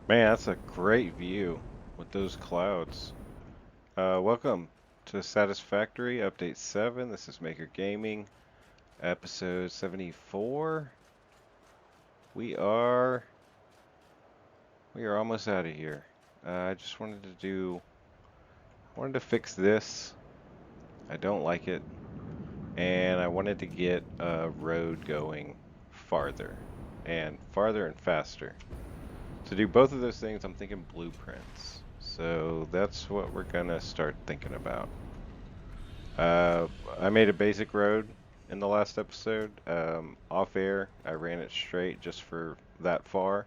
Man, that's a great view with those clouds. Welcome to Satisfactory Update 7. This is Maker Gaming, episode 74. We are almost out of here. I just wanted to fix this. I don't like it, and I wanted to get a road going farther and faster. To do both of those things, I'm thinking blueprints. So that's what we're gonna start thinking about. I made a basic road in the last episode. Off air, I ran it straight just for that far.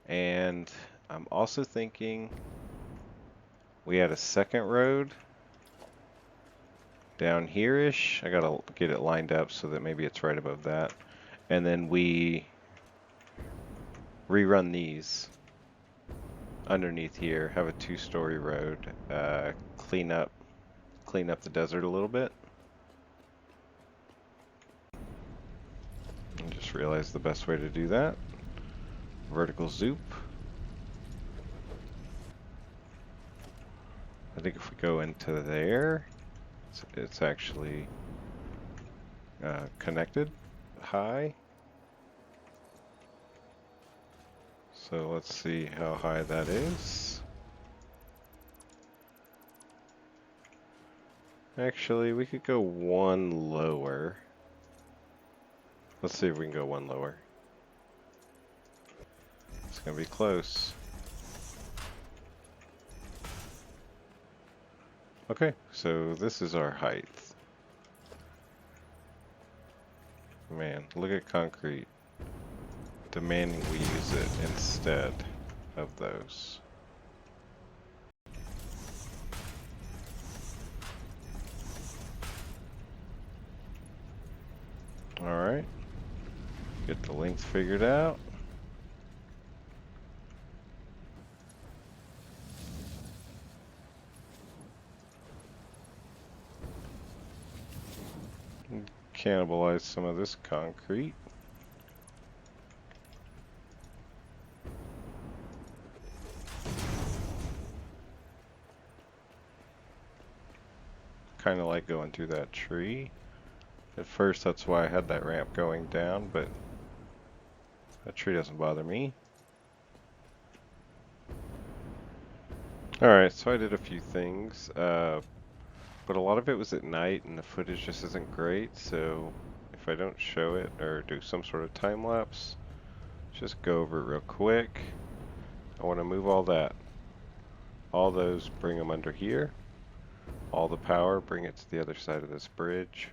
And I'm also thinking we had a second road down here-ish. I gotta get it lined up so that maybe it's right above that. And then we rerun these underneath here, have a two-story road, clean up the desert a little bit. I just realized the best way to do that. Vertical zoop. I think if we go into there, it's actually connected high. So let's see how high that is. Actually, we could go one lower. Let's see if we can go one lower. It's gonna be close. Okay, so this is our height. Man, look at concrete. Demanding we use it instead of those. Alright. Get the length figured out. Cannibalize some of this concrete. Kind of like going through that tree. At first, that's why I had that ramp going down, but that tree doesn't bother me. Alright, so I did a few things, but a lot of it was at night and the footage just isn't great, so if I don't show it or do some sort of time lapse, just go over it real quick. I want to move all those, bring them under here. All the power, bring it to the other side of this bridge.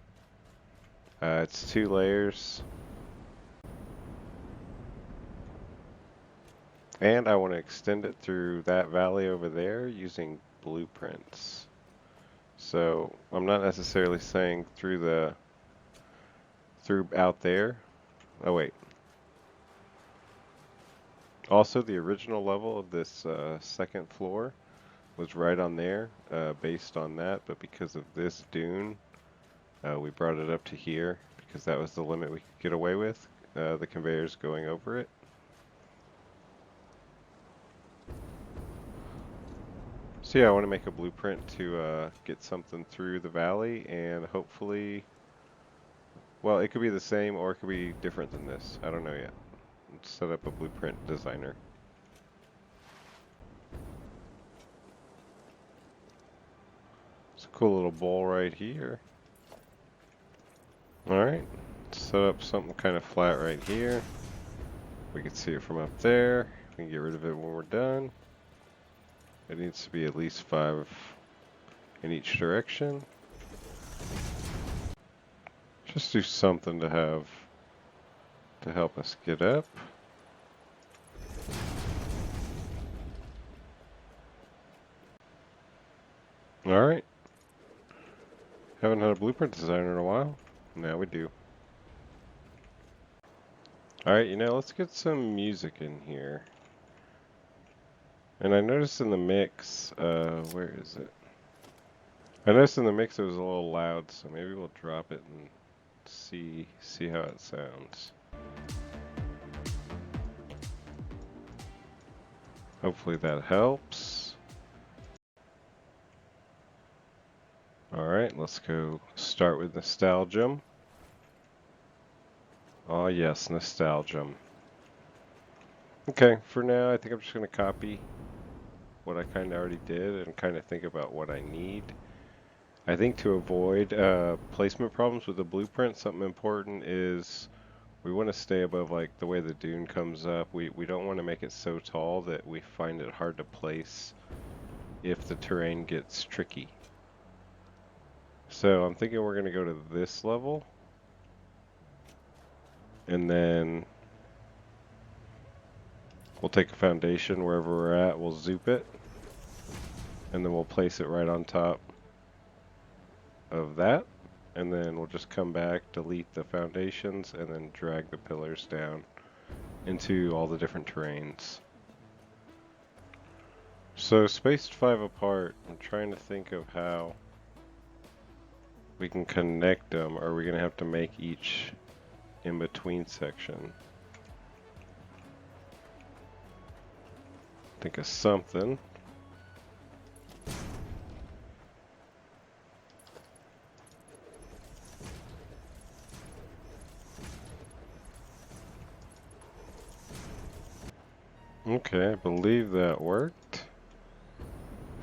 It's 2 layers. And I want to extend it through that valley over there using blueprints. So I'm not necessarily saying through out there. Oh wait. Also, the original level of this second floor was right on there, based on that, but because of this dune, we brought it up to here because that was the limit we could get away with, the conveyors going over it. So yeah, I want to make a blueprint to get something through the valley, and hopefully, well, it could be the same or it could be different than this. I don't know yet. Let's set up a blueprint designer. It's a cool little bowl right here. Alright, set up something kind of flat right here. We can see it from up there. We can get rid of it when we're done. It needs to be at least 5 in each direction. Just do something to help us get up. Alright. Haven't had a blueprint designer in a while. Now we do. Alright, let's get some music in here. And I noticed in the mix, where is it? I noticed in the mix it was a little loud, so maybe we'll drop it and see how it sounds. Hopefully that helps. Alright, let's go start with nostalgia. Oh yes, nostalgia. Okay, for now I think I'm just going to copy what I kind of already did and kind of think about what I need. I think to avoid placement problems with the blueprint, something important is we want to stay above like the way the dune comes up. We don't want to make it so tall that we find it hard to place if the terrain gets tricky. So I'm thinking we're going to go to this level and then we'll take a foundation wherever we're at, we'll zoop it, and then we'll place it right on top of that, and then we'll just come back, delete the foundations, and then drag the pillars down into all the different terrains. So spaced 5 apart, I'm trying to think of how we can connect them. Are we going to have to make each in-between section? Think of something. Okay, I believe that worked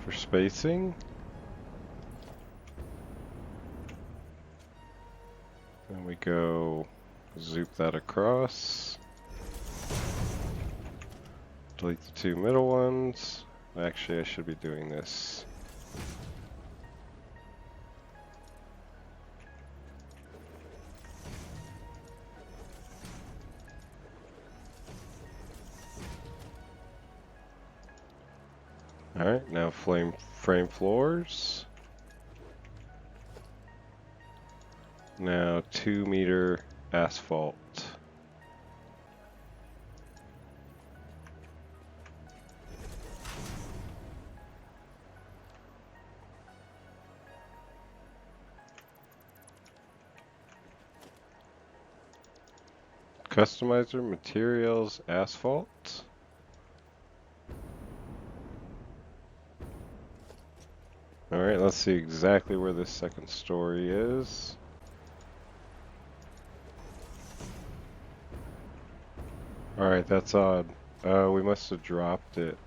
for spacing. And we go zoop that across. Delete the 2 middle ones. Actually, I should be doing this. Alright, now frame floors. Now 2-meter asphalt. Customizer, materials, asphalt. Alright, let's see exactly where this second story is. Alright, that's odd. We must have dropped it.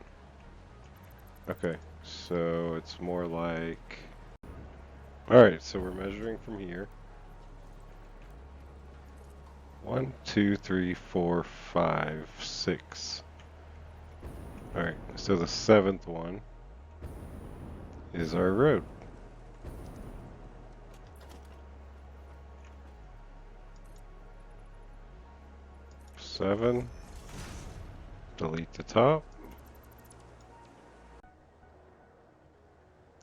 Okay, so it's more like... Alright, so we're measuring from here. 1, 2, 3, 4, 5, 6. Alright, so the 7th one is our road. Seven. Delete the top.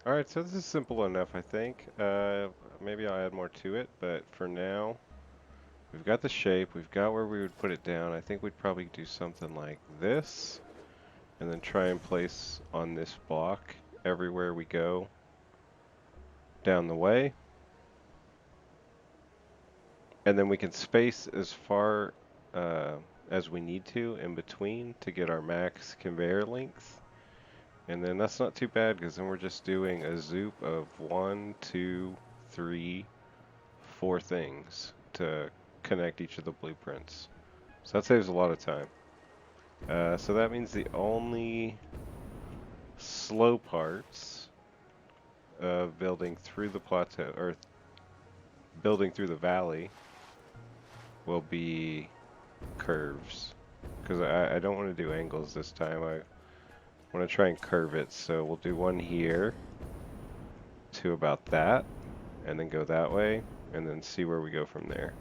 Alright, so this is simple enough, I think. Maybe I'll add more to it, but for now, we've got the shape, we've got where we would put it down. I think we'd probably do something like this, and then try and place on this block everywhere we go down the way. And then we can space as far as we need to in between to get our max conveyor length. And then that's not too bad because then we're just doing a zoop of 1, 2, 3, 4 things to connect each of the blueprints. So that saves a lot of time. So that means the only slow parts of building through the plateau, or building through the valley, will be curves. Because I don't want to do angles this time. I want to try and curve it. So we'll do one here to about that, and then go that way, and then see where we go from there.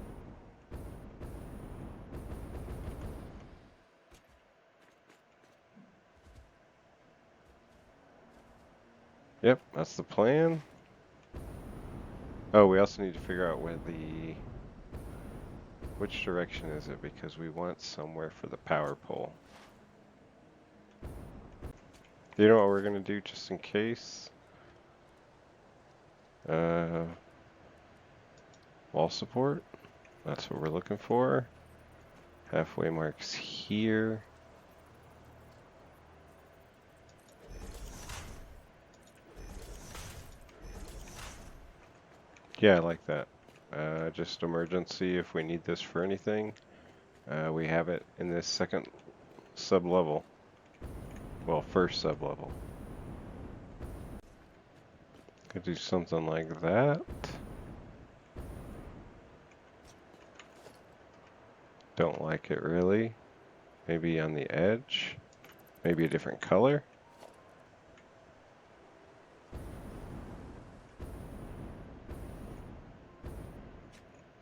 Yep, that's the plan. Oh, we also need to figure out where which direction is it, because we want somewhere for the power pole. You know what we're gonna do just in case? Wall support. That's what we're looking for. Halfway marks here. Yeah, I like that. Just emergency if we need this for anything. We have it in this second sub-level. Well, first sub-level. Could do something like that. Don't like it really. Maybe on the edge. Maybe a different color.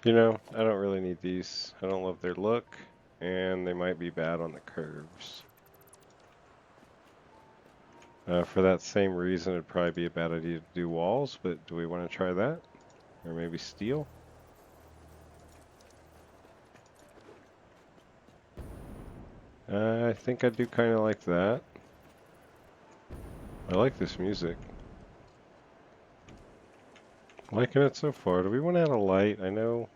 You know, I don't really need these. I don't love their look, and they might be bad on the curves. For that same reason, it'd probably be a bad idea to do walls, but do we want to try that? Or maybe steel? I think I do kind of like that. I like this music. Liking it so far. Do we want to add a light? I know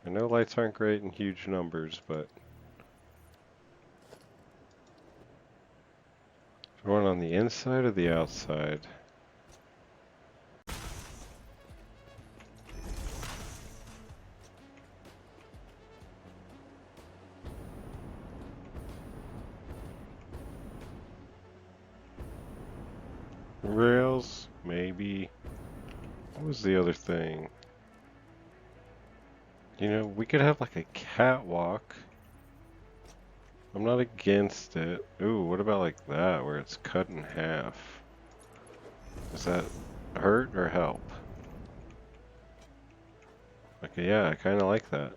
lights aren't great in huge numbers, but do we want it on the inside or the outside? Rails, maybe. What was the other thing? You know, we could have like a catwalk. I'm not against it. Ooh, what about like that, where it's cut in half? Does that hurt or help? Okay, yeah, I kind of like that.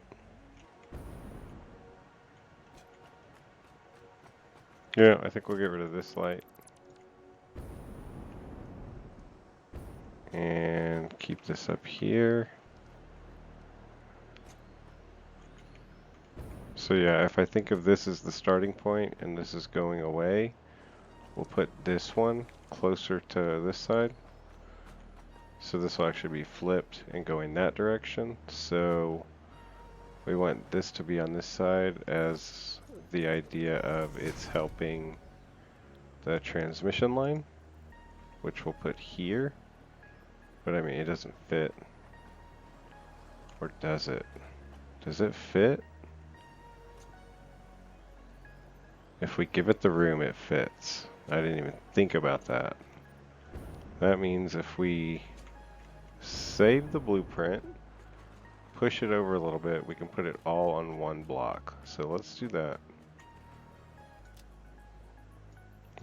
Yeah, I think we'll get rid of this light. And keep this up here. So yeah, if I think of this as the starting point and this is going away, we'll put this one closer to this side. So this will actually be flipped and go in that direction. So we want this to be on this side as the idea of it's helping the transmission line, which we'll put here. But I mean, it doesn't fit. Or does it? Does it fit? If we give it the room, it fits. I didn't even think about that. That means if we save the blueprint, push it over a little bit, we can put it all on one block. So let's do that.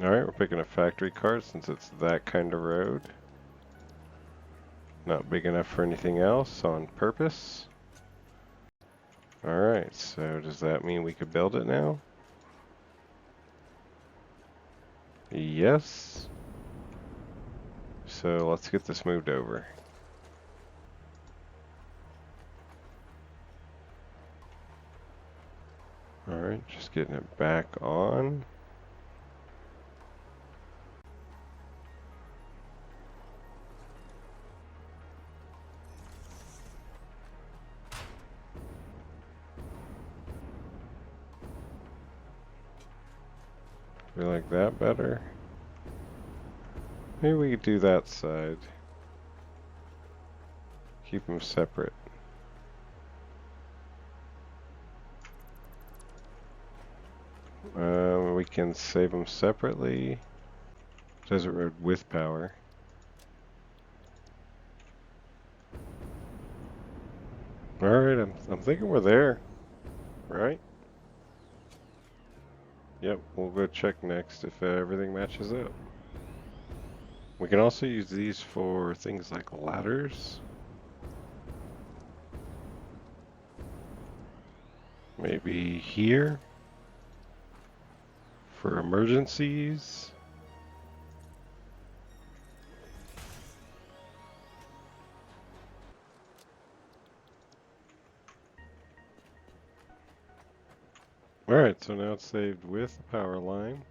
Alright, we're picking a factory cart since it's that kind of road. Not big enough for anything else on purpose. Alright, so does that mean we could build it now? Yes. So let's get this moved over. Alright, just getting it back on. We like that better. Maybe we could do that side. Keep them separate. We can save them separately. Desert Road with power. Alright, I'm thinking we're there. Right? Yep, we'll go check next if everything matches up. We can also use these for things like ladders. Maybe here for emergencies. Alright, so now it's saved with the power line,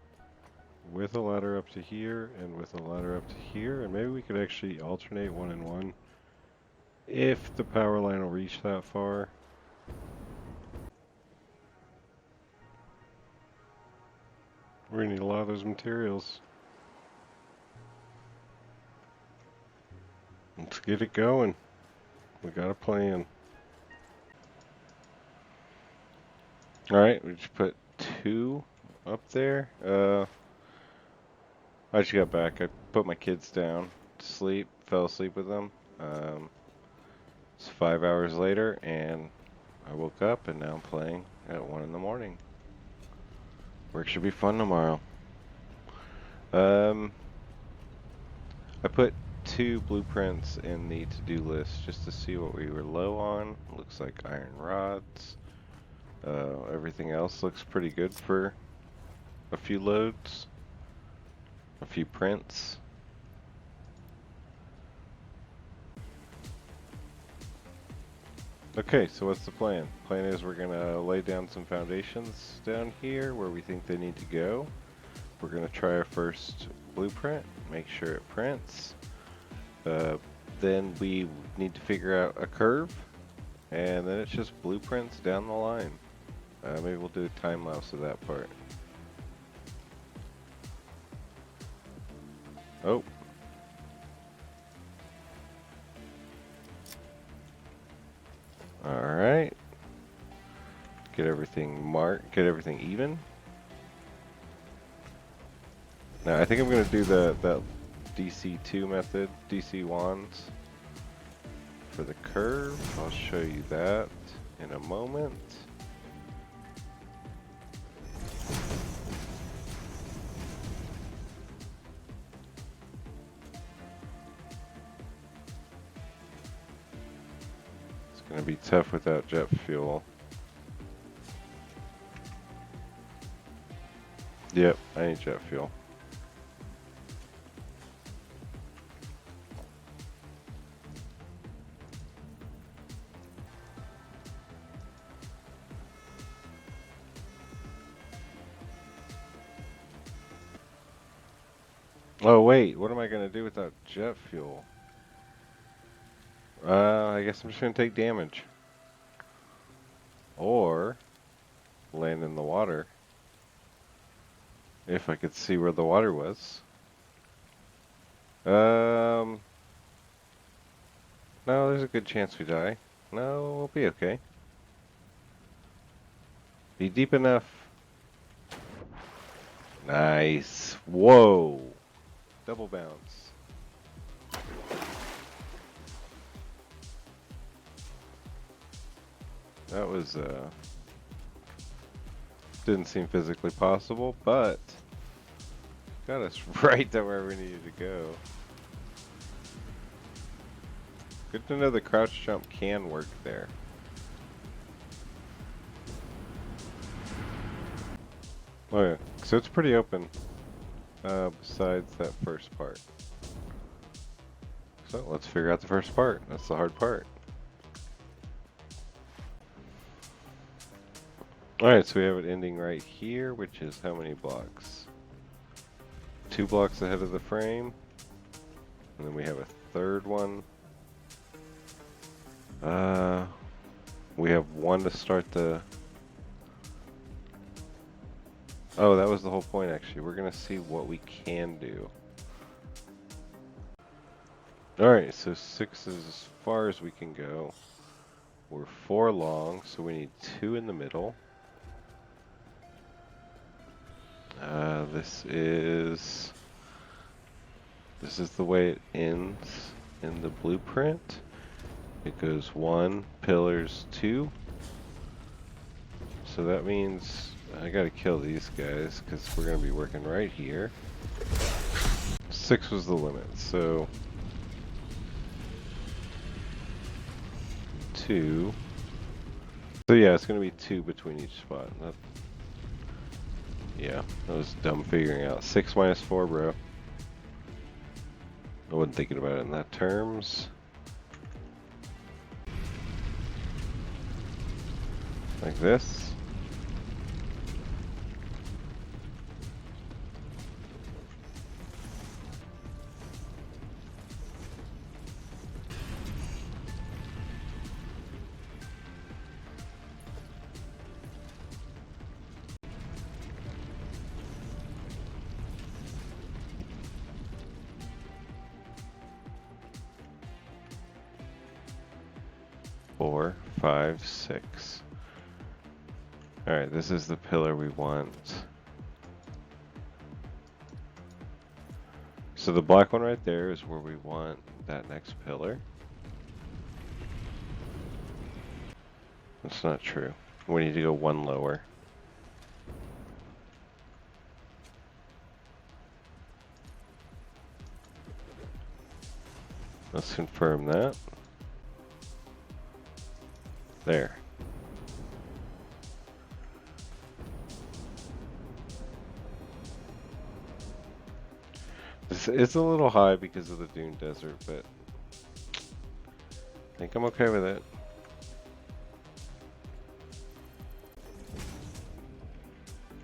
with a ladder up to here, and with a ladder up to here, and maybe we could actually alternate one and one if the power line will reach that far. We're gonna need a lot of those materials. Let's get it going. We got a plan. Alright, we just put 2 up there. I just got back. I put my kids down to sleep, fell asleep with them. It's 5 hours later, and I woke up, and now I'm playing at 1 in the morning. Work should be fun tomorrow. I put 2 blueprints in the to-do list just to see what we were low on. Looks like iron rods. Everything else looks pretty good for a few loads, a few prints. Okay, so what's the plan? Plan is we're gonna lay down some foundations down here where we think they need to go. We're gonna try our first blueprint, make sure it prints. Then we need to figure out a curve, and then it's just blueprints down the line. Maybe we'll do a time lapse of that part. Oh. Alright. Get everything marked, get everything even. Now I think I'm gonna do that DC2 method, DC wands for the curve. I'll show you that in a moment. It's gonna be tough without jet fuel. Yep, I need jet fuel. Oh wait, what am I gonna do without jet fuel? I guess I'm just gonna take damage. Or land in the water. If I could see where the water was. No, there's a good chance we die. No, we'll be okay. Be deep enough. Nice. Whoa. Double bounce. That was, didn't seem physically possible, but got us right to where we needed to go. Good to know the crouch jump can work there. Oh yeah, so it's pretty open, besides that first part. So let's figure out the first part. That's the hard part. Alright, so we have it ending right here, which is how many blocks? 2 blocks ahead of the frame. And then we have a third one. We have 1 to start the... Oh, that was the whole point actually. We're gonna see what we can do. Alright, so 6 is as far as we can go. We're 4 long, so we need 2 in the middle. This is the way it ends in the blueprint. It goes 1, pillars 2. So that means I gotta kill these guys because we're gonna be working right here. 6 was the limit, so 2. So yeah, it's gonna be 2 between each spot. Yeah, that was dumb figuring out. 6 minus 4, bro. I wasn't thinking about it in that terms. Like this. 4, 5, 6. Alright, this is the pillar we want. So the black one right there is where we want that next pillar. That's not true. We need to go one lower. Let's confirm that. There. It's a little high because of the Dune Desert, but I think I'm okay with it.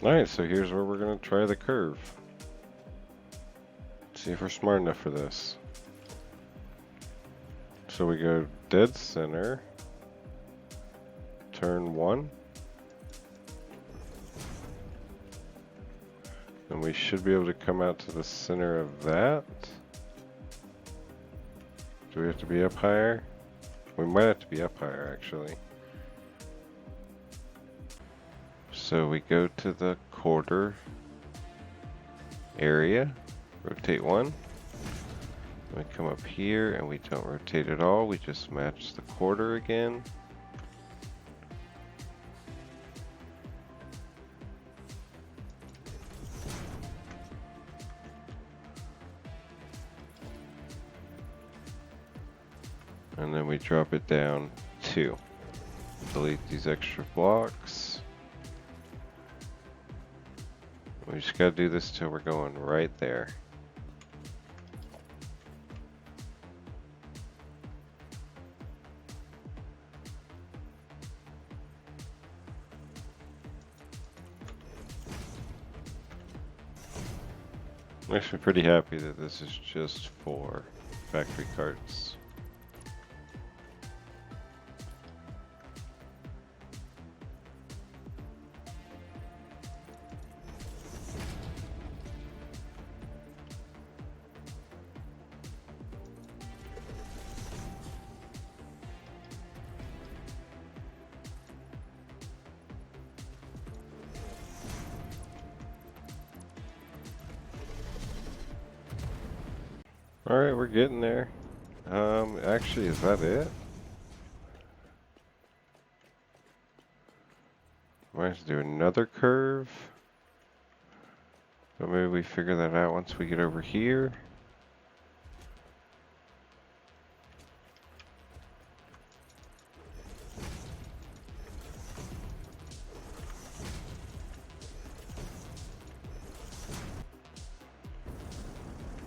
Alright, so here's where we're going to try the curve. See if we're smart enough for this. So we go dead center, turn 1, and we should be able to come out to the center of that. Do we have to be up higher? We might have to be up higher, actually. So we go to the quarter area, rotate 1. We come up here and we don't rotate at all, we just match the quarter again. And then we drop it down 2. Delete these extra blocks. We just gotta do this till we're going right there. I'm actually pretty happy that this is just for factory carts. Alright, we're getting there. Actually, is that it? Might have to do another curve. But maybe we figure that out once we get over here.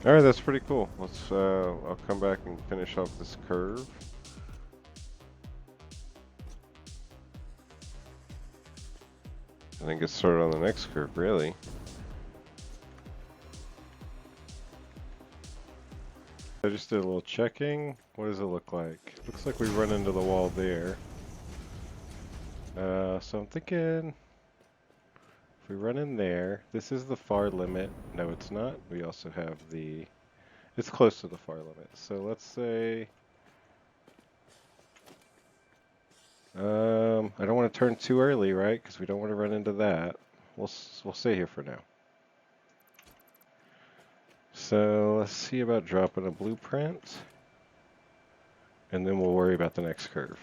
Alright, that's pretty cool. Let's, I'll come back and finish off this curve. And then get started on the next curve, really. I just did a little checking. What does it look like? Looks like we run into the wall there. So I'm thinking if we run in there, this is the far limit. No, it's not. We also have the, it's close to the far limit. So let's say, I don't want to turn too early, right? Because we don't want to run into that. We'll stay here for now. So let's see about dropping a blueprint, and then we'll worry about the next curve.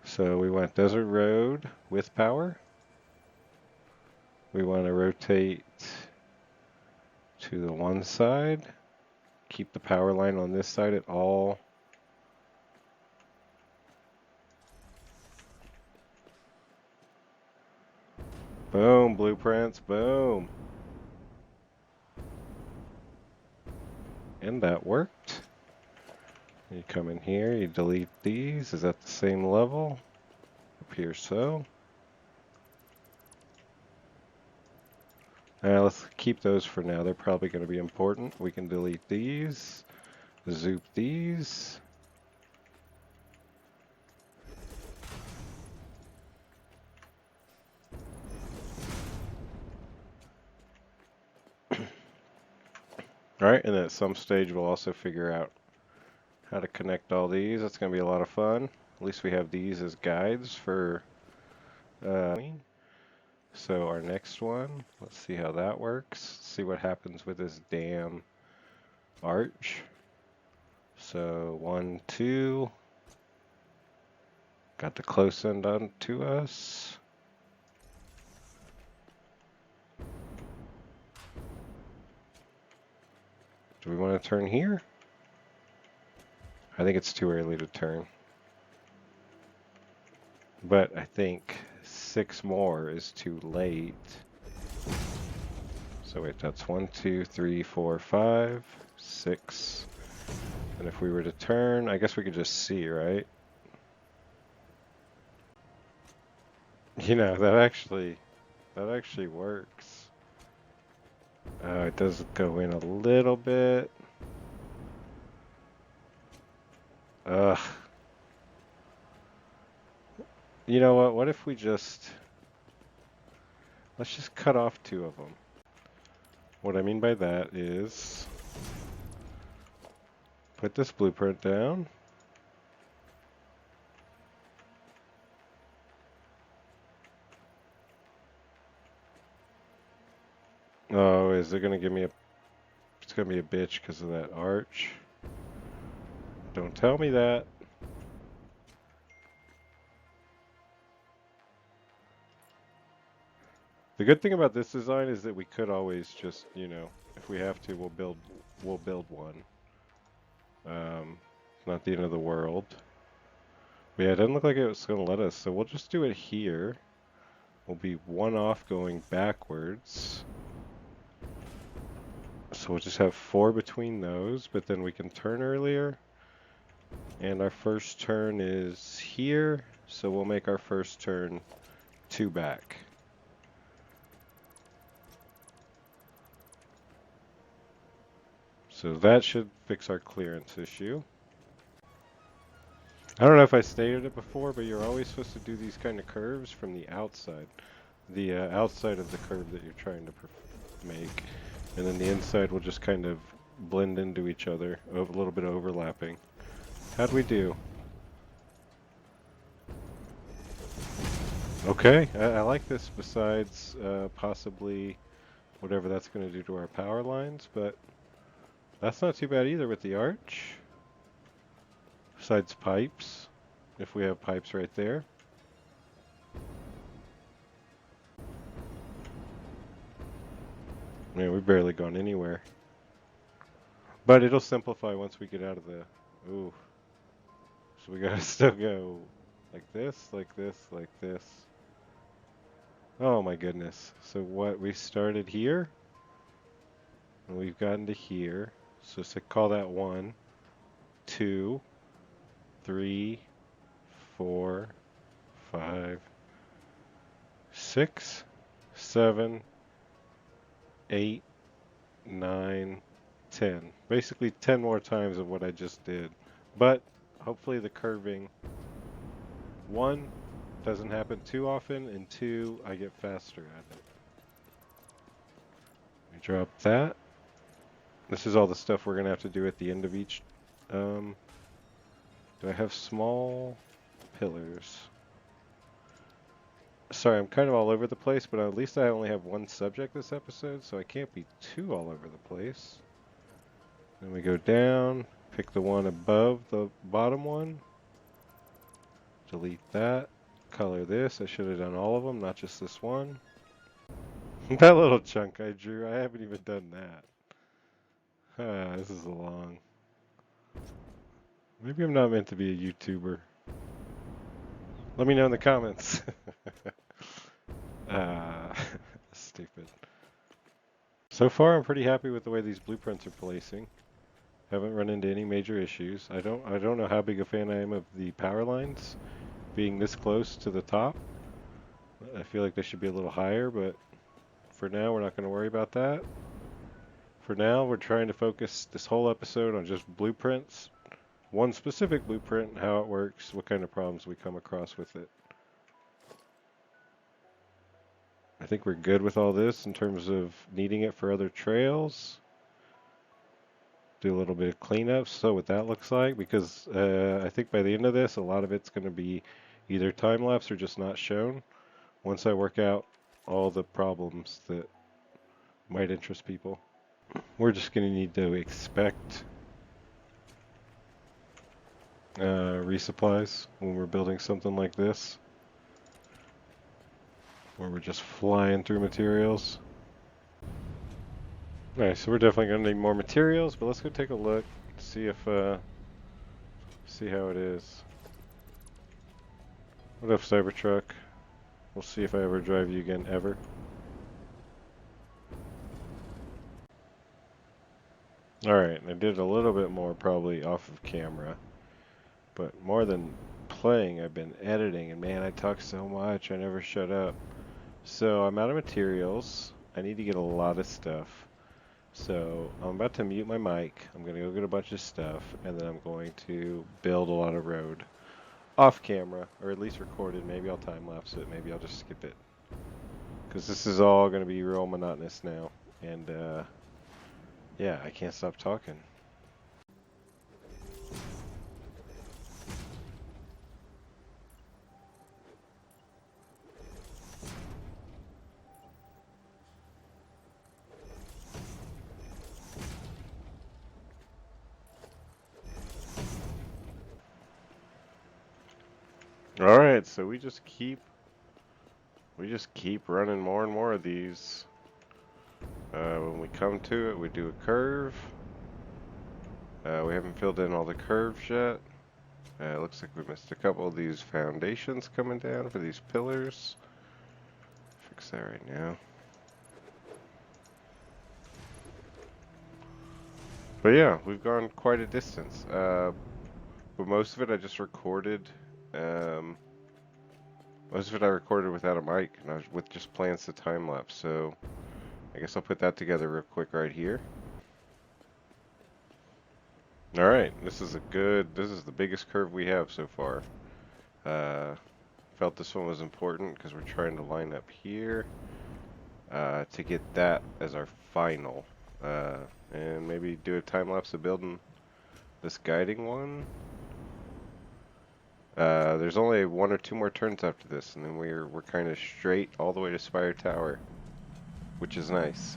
So we want desert road with power. We want to rotate to the one side. Keep the power line on this side at all. Boom, blueprints, boom. And that worked. You come in here, you delete these. Is that the same level? Appears so. Let's keep those for now. They're probably going to be important. We can delete these, zoop these. Alright, and at some stage we'll also figure out how to connect all these. That's going to be a lot of fun. At least we have these as guides for so our next one, let's see how that works. See what happens with this damn arch. So 1, 2. Got the close end on to us. Do we want to turn here? I think it's too early to turn. But I think 6 more is too late. So wait, that's 1, 2, 3, 4, 5, 6. And if we were to turn, I guess we could just see, right? You know, that actually works. It does go in a little bit. Ugh. You know what? What if we just... Let's just cut off 2 of them. What I mean by that is... Put this blueprint down. Oh, is it going to give me a... It's going to be a bitch because of that arch. Don't tell me that. The good thing about this design is that we could always just, you know, if we have to, we'll build one. It's not the end of the world. But yeah, it doesn't look like it was going to let us, so we'll just do it here. We'll be 1 off going backwards. So we'll just have 4 between those, but then we can turn earlier. And our first turn is here, so we'll make our first turn 2 back. So that should fix our clearance issue. I don't know if I stated it before, but you're always supposed to do these kind of curves from the outside. The outside of the curve that you're trying to make. And then the inside will just kind of blend into each other, a little bit overlapping. How'd we do? Okay, I like this besides possibly whatever that's going to do to our power lines, but that's not too bad either with the arch. Besides pipes, if we have pipes right there. Man, we've barely gone anywhere. But it'll simplify once we get out of the... Ooh. So we gotta still go like this, like this, like this. Oh my goodness. So what, we started here? And we've gotten to here. So call that 1, 2, 3, 4, 5, 6, 7, 8, 9, 10. Basically 10 more times of what I just did. But hopefully the curving, 1, doesn't happen too often, and 2, I get faster at it. We drop that. This is all the stuff we're going to have to do at the end of each. Do I have small pillars? Sorry, I'm kind of all over the place, but at least I only have 1 subject this episode, so I can't be too all over the place. Then we go down, pick the one above the bottom one, delete that, color this. I should have done all of them, not just this one. That little chunk I drew, I haven't even done that. This is long. Maybe I'm not meant to be a YouTuber. Let me know in the comments. Stupid. So far, I'm pretty happy with the way these blueprints are placing. Haven't run into any major issues. I don't know how big a fan I am of the power lines being this close to the top. I feel like they should be a little higher, but for now, we're not going to worry about that. For now, we're trying to focus this whole episode on just blueprints. One specific blueprint, how it works, what kind of problems we come across with it. I think we're good with all this in terms of needing it for other trails. do a little bit of cleanup, so what that looks like, because I think by the end of this, a lot of it's going to be either time lapse or just not shown. Once I work out all the problems that might interest people, we're just going to need to expect resupplies when we're building something like this, where we're just flying through materials. Alright, so we're definitely going to need more materials, but let's go take a look, see if, see how it is. What up, Cybertruck? We'll see if I ever drive you again, ever. Alright, I did a little bit more probably off of camera, but more than playing, I've been editing, and man, I talk so much, I never shut up. So I'm out of materials. I need to get a lot of stuff. So I'm about to mute my mic. I'm going to go get a bunch of stuff, and then I'm going to build a lot of road off camera, or at least recorded. Maybe I'll time lapse it. Maybe I'll just skip it, because this is all going to be real monotonous now. And yeah, I can't stop talking. All right, so we just keep running more and more of these. When we come to it, we do a curve. We haven't filled in all the curves yet. It looks like we missed a couple of these foundations coming down for these pillars. Fix that right now. But yeah, we've gone quite a distance. But most of it I just recorded. Most of it I recorded without a mic, and I was with just plans to time lapse. So I guess I'll put that together real quick right here. All right, this is the biggest curve we have so far. Felt this one was important because we're trying to line up here to get that as our final. And maybe do a time lapse of building this guiding one. There's only 1 or 2 more turns after this, and then we're kind of straight all the way to Spire Tower, which is nice.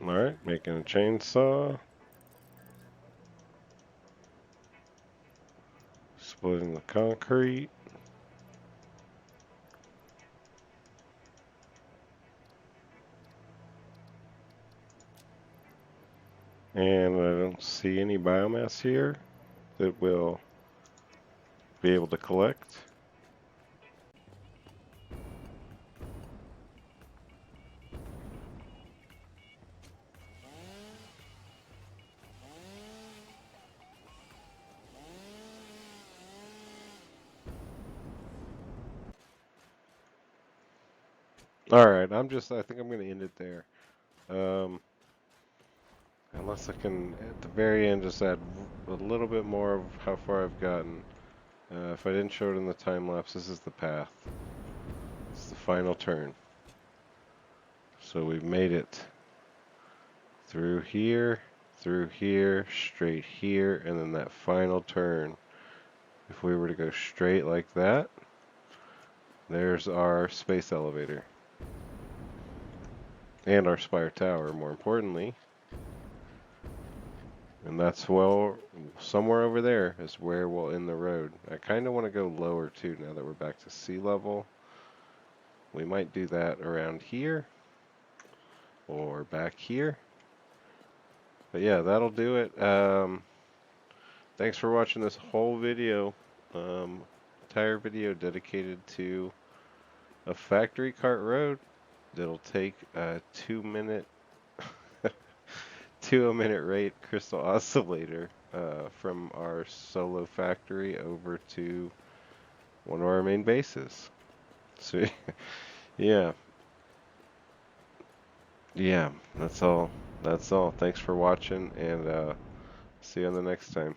Alright, making a chainsaw. Splitting the concrete. And I don't see any biomass here. that we'll be able to collect. Alright, I think I'm going to end it there. Um, Unless I can, at the very end, just add a little bit more of how far I've gotten. If I didn't show it in the time lapse, this is the path. It's the final turn. So we've made it through here, straight here, and then that final turn. If we were to go straight like that, there's our space elevator. And our Spire Tower, more importantly. And that's, well, somewhere over there is where we'll end the road. I kind of want to go lower too now that we're back to sea level. We might do that around here or back here. But yeah, that'll do it. Thanks for watching this whole video. Entire video dedicated to a factory cart road that'll take a 2 minute 2 minute rate crystal oscillator from our solo factory over to one of our main bases. So yeah, that's all. Thanks for watching, and see you on the next time.